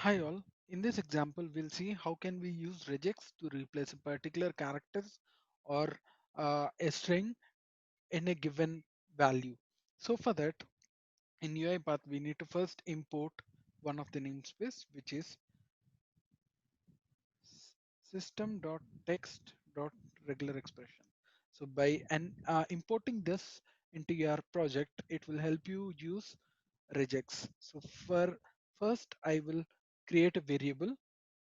Hi all. In this example, we'll see how can we use regex to replace a particular characters or a string in a given value. So for that, in UiPath, we need to first import one of the namespace, which is system.text.regular expression. So by importing this into your project, it will help you use regex. So for first, I will create a variable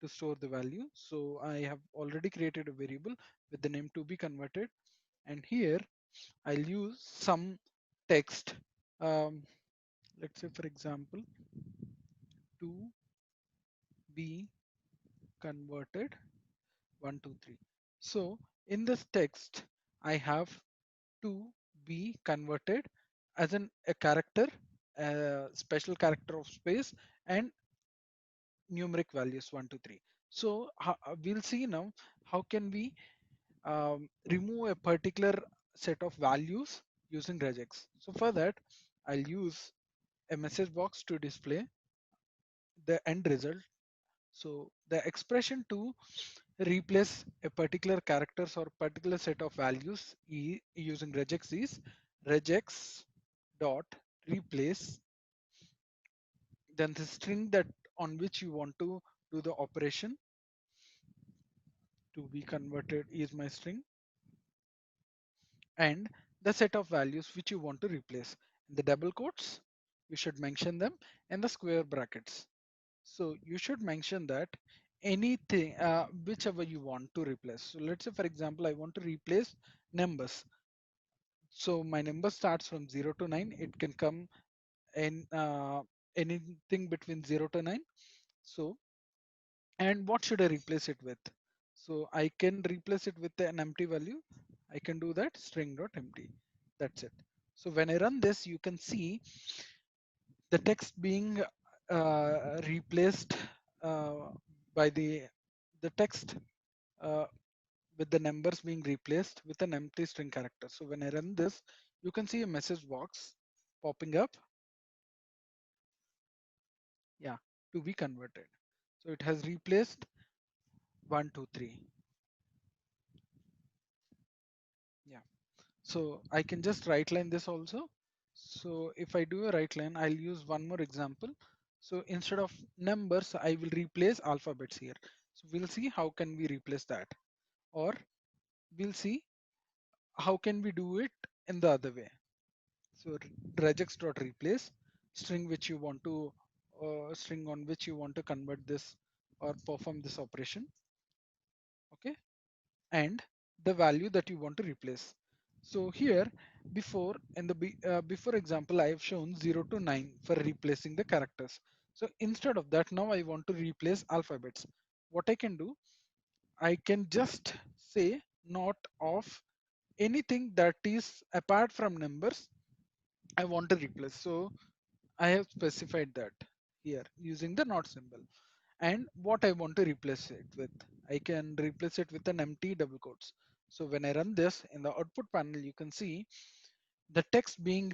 to store the value. So I have already created a variable with the name to be converted, and here I'll use some text. Um, let's say, for example, to be converted 123. So in this text, I have to be converted as a character, a special character of space, and numeric values 123. So we'll see now how can we remove a particular set of values using regex. So for that, I'll use a message box to display the end result. So the expression to replace a particular characters or particular set of values using regex is regex dot replace, then the string that on which you want to do the operation to be converted is my string, and the set of values which you want to replace. In the double quotes, you should mention them, and the square brackets. So you should mention that anything, whichever you want to replace. So let's say, for example, I want to replace numbers. So my number starts from 0 to 9. It can come in anything between 0 to 9. So, and what should I replace it with? So I can replace it with an empty value. I can do that string.empty. That's it. So when I run this, you can see the text being replaced uh, by the text uh, with the numbers being replaced with an empty string character. So when I run this, you can see a message box popping up. Yeah, to be converted. So it has replaced 123. Yeah. So I can just right line this also. So if I do a right line, I'll use one more example. So instead of numbers, I will replace alphabets here. So we'll see how can we replace that, or we'll see how can we do it in the other way. So regex.replace string which you want to string on which you want to convert this or perform this operation. Okay, and the value that you want to replace. So here before in the before example I have shown 0 to 9 for replacing the characters. So instead of that, now I want to replace alphabets. What I can do, I can just say not of anything that is apart from numbers I want to replace. So I have specified that here using the not symbol, and what I want to replace it with. I can replace it with an empty double quotes. So when I run this in the output panel, you can see the text being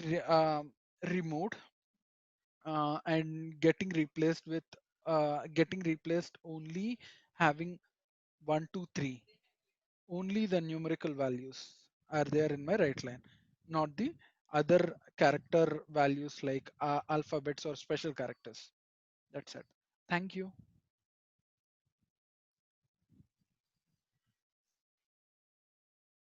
removed and getting replaced only having 1, 2, 3. Only the numerical values are there in my right line, not the other character values like alphabets or special characters. That's it. Thank you.